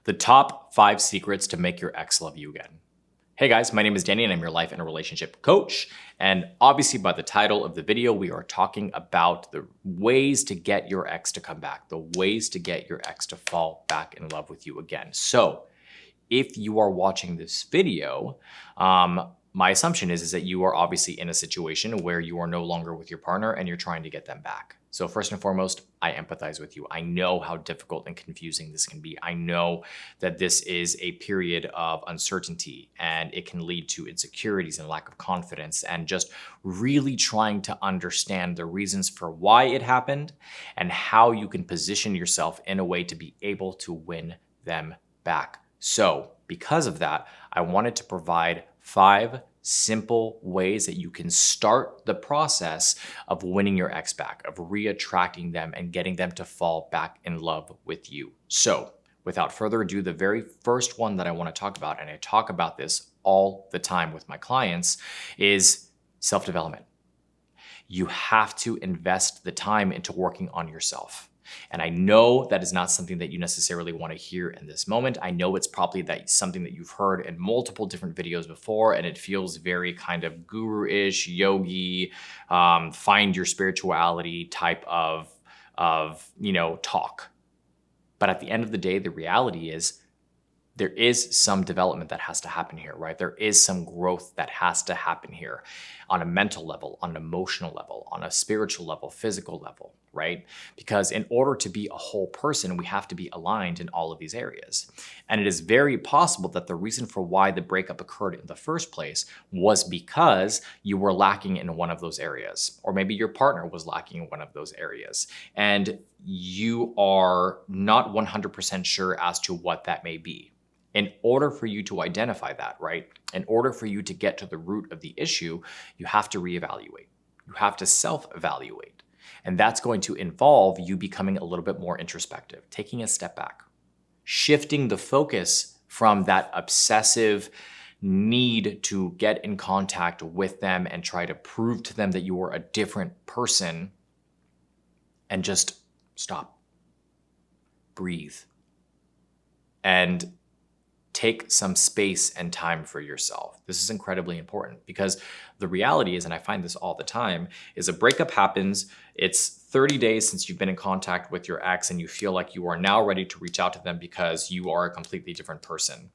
The top 5 secrets to make your ex love you again. Hey guys, my name is Danny and I'm your life and relationship coach. And obviously by the title of the video, we are talking about the ways to get your ex to come back, the ways to get your ex to fall back in love with you again. So if you are watching this video, my assumption is that you are obviously in a situation where you are no longer with your partner and you're trying to get them back. So first and foremost, I empathize with you. I know how difficult and confusing this can be. I know that this is a period of uncertainty and it can lead to insecurities and lack of confidence and just really trying to understand the reasons for why it happened and how you can position yourself in a way to be able to win them back. So because of that, I wanted to provide 5 simple ways that you can start the process of winning your ex back, of reattracting them and getting them to fall back in love with you. So without further ado, the very first one that I want to talk about, and I talk about this all the time with my clients, is self-development. You have to invest the time into working on yourself. And I know that is not something that you necessarily want to hear in this moment. I know it's probably something that you've heard in multiple different videos before, and it feels very kind of guru-ish, yogi, find your spirituality type of talk. But at the end of the day, the reality is there is some development that has to happen here, right? There is some growth that has to happen here on a mental level, on an emotional level, on a spiritual level, physical level, right? Because in order to be a whole person, we have to be aligned in all of these areas. And it is very possible that the reason for why the breakup occurred in the first place was because you were lacking in one of those areas, or maybe your partner was lacking in one of those areas. And you are not 100% sure as to what that may be. In order for you to identify that, right? In order for you to get to the root of the issue, you have to reevaluate. You have to self-evaluate. And that's going to involve you becoming a little bit more introspective, taking a step back, shifting the focus from that obsessive need to get in contact with them and try to prove to them that you are a different person, and just stop, breathe, and take some space and time for yourself. This is incredibly important because the reality is, and I find this all the time, is a breakup happens, it's 30 days since you've been in contact with your ex and you feel like you are now ready to reach out to them because you are a completely different person.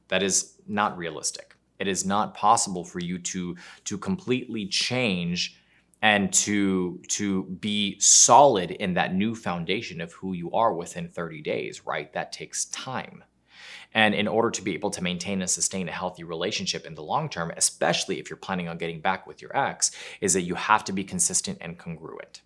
That is not realistic. It is not possible for you to completely change and to be solid in that new foundation of who you are within 30 days, right? That takes time. And in order to be able to maintain and sustain a healthy relationship in the long term, especially if you're planning on getting back with your ex, is that you have to be consistent and congruent.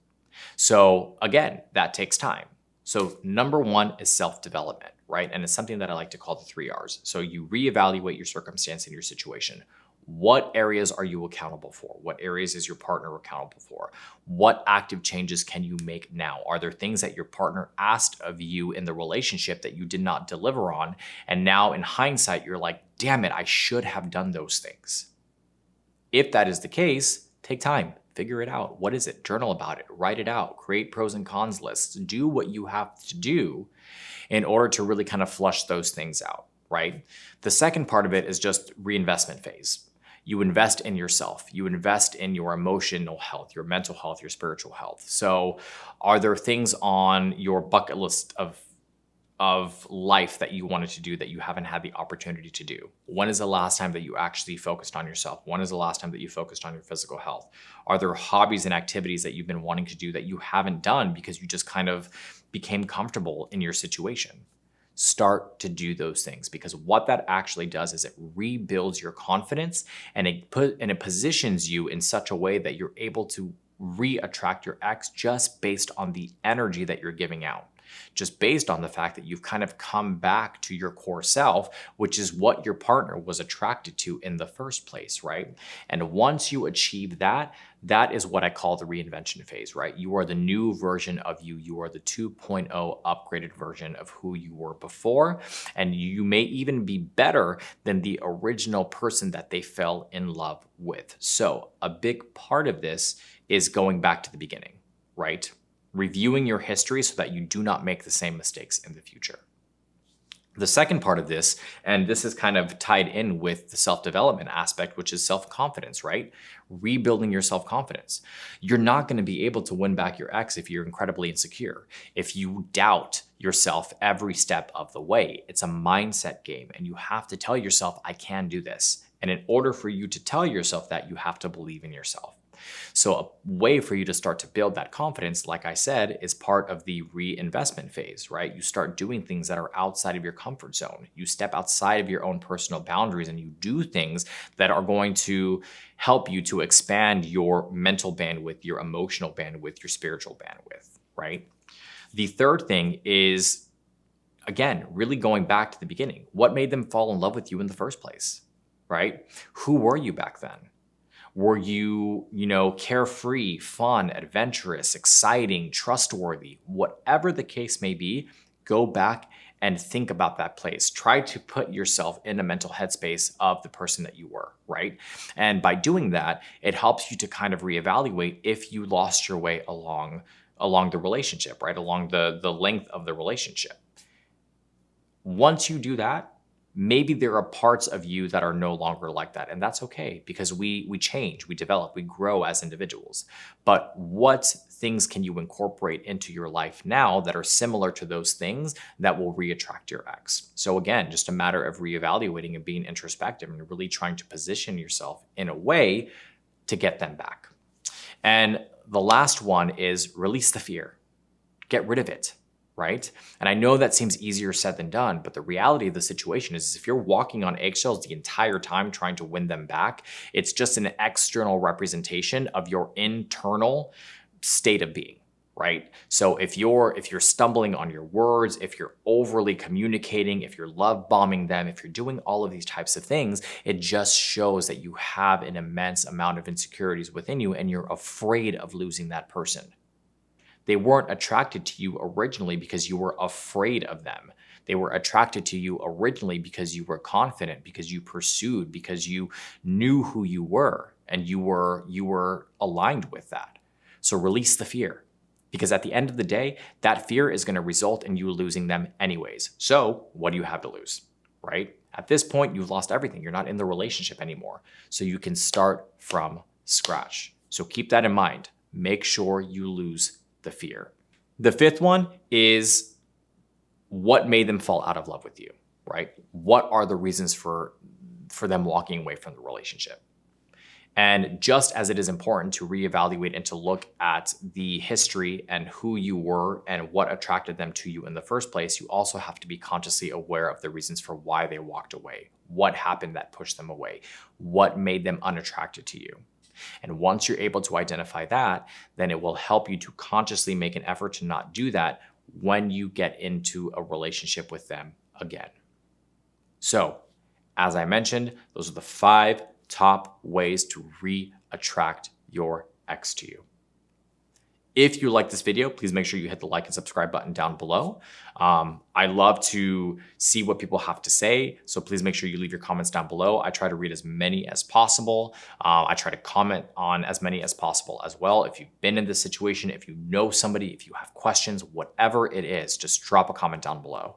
So again, that takes time. So number 1 is self-development, right? And it's something that I like to call the 3 R's. So you reevaluate your circumstance and your situation. What areas are you accountable for? What areas is your partner accountable for? What active changes can you make now? Are there things that your partner asked of you in the relationship that you did not deliver on? And now in hindsight, you're like, damn it, I should have done those things. If that is the case, take time, figure it out. What is it? Journal about it, write it out, create pros and cons lists, do what you have to do in order to really kind of flush those things out, right? The second part of it is just reinvestment phase. You invest in yourself. You invest in your emotional health, your mental health, your spiritual health. So are there things on your bucket list of life that you wanted to do that you haven't had the opportunity to do? When is the last time that you actually focused on yourself? When is the last time that you focused on your physical health? Are there hobbies and activities that you've been wanting to do that you haven't done because you just kind of became comfortable in your situation? Start to do those things, because what that actually does is it rebuilds your confidence and it positions you in such a way that you're able to re-attract your ex just based on the energy that you're giving out. Just based on the fact that you've kind of come back to your core self, which is what your partner was attracted to in the first place, right? And once you achieve that, that is what I call the reinvention phase, right? You are the new version of you. You are the 2.0 upgraded version of who you were before. And you may even be better than the original person that they fell in love with. So a big part of this is going back to the beginning, right? Reviewing your history so that you do not make the same mistakes in the future. The second part of this, and this is kind of tied in with the self-development aspect, which is self-confidence, right? Rebuilding your self-confidence. You're not going to be able to win back your ex if you're incredibly insecure, if you doubt yourself every step of the way. It's a mindset game, and you have to tell yourself, I can do this. And in order for you to tell yourself that, you have to believe in yourself. So a way for you to start to build that confidence, like I said, is part of the reinvestment phase, right? You start doing things that are outside of your comfort zone. You step outside of your own personal boundaries and you do things that are going to help you to expand your mental bandwidth, your emotional bandwidth, your spiritual bandwidth, right? The third thing is, again, really going back to the beginning. What made them fall in love with you in the first place, right? Who were you back then? Were you, carefree, fun, adventurous, exciting, trustworthy? Whatever the case may be, go back and think about that place. Try to put yourself in a mental headspace of the person that you were, right? And by doing that, it helps you to kind of reevaluate if you lost your way along the relationship, right? Along the length of the relationship. Once you do that, maybe there are parts of you that are no longer like that. And that's okay, because we change, we develop, we grow as individuals. But what things can you incorporate into your life now that are similar to those things that will reattract your ex? So again, just a matter of reevaluating and being introspective and really trying to position yourself in a way to get them back. And the last one is release the fear. Get rid of it. Right? And I know that seems easier said than done, but the reality of the situation is if you're walking on eggshells the entire time trying to win them back, it's just an external representation of your internal state of being, right? So if you're stumbling on your words, if you're overly communicating, if you're love bombing them, if you're doing all of these types of things, it just shows that you have an immense amount of insecurities within you and you're afraid of losing that person. They weren't attracted to you originally because you were afraid of them. They were attracted to you originally because you were confident, because you pursued, because you knew who you were and you were aligned with that. So release the fear, because at the end of the day, that fear is going to result in you losing them anyways. So what do you have to lose, right? At this point, you've lost everything. You're not in the relationship anymore. So you can start from scratch. So keep that in mind. Make sure you lose the fear. The fifth one is what made them fall out of love with you, right? What are the reasons for them walking away from the relationship? And just as it is important to reevaluate and to look at the history and who you were and what attracted them to you in the first place, you also have to be consciously aware of the reasons for why they walked away. What happened that pushed them away? What made them unattracted to you? And once you're able to identify that, then it will help you to consciously make an effort to not do that when you get into a relationship with them again. So, as I mentioned, those are the 5 top ways to re-attract your ex to you. If you like this video, please make sure you hit the like and subscribe button down below. I love to see what people have to say, so please make sure you leave your comments down below. I try to read as many as possible. I try to comment on as many as possible as well. If you've been in this situation, if you know somebody, if you have questions, whatever it is, just drop a comment down below.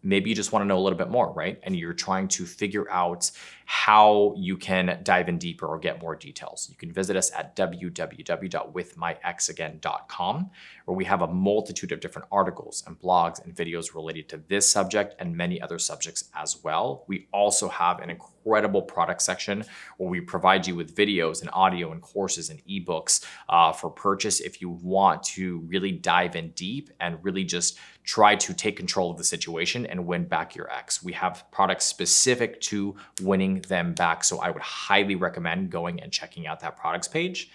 Maybe you just want to know a little bit more, right? And you're trying to figure out how you can dive in deeper or get more details. You can visit us at www.withmyexagain.com, where we have a multitude of different articles and blogs and videos related to this subject and many other subjects as well. We also have an incredible product section where we provide you with videos and audio and courses and ebooks for purchase if you want to really dive in deep and really just try to take control of the situation and win back your ex. We have products specific to winning them back. So I would highly recommend going and checking out that products page.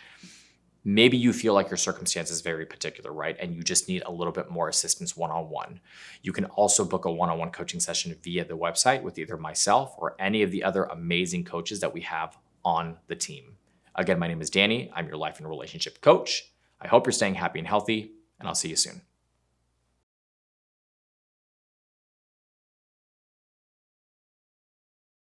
Maybe you feel like your circumstance is very particular, right? And you just need a little bit more assistance one-on-one. You can also book a one-on-one coaching session via the website with either myself or any of the other amazing coaches that we have on the team. Again, my name is Danny. I'm your life and relationship coach. I hope you're staying happy and healthy, and I'll see you soon.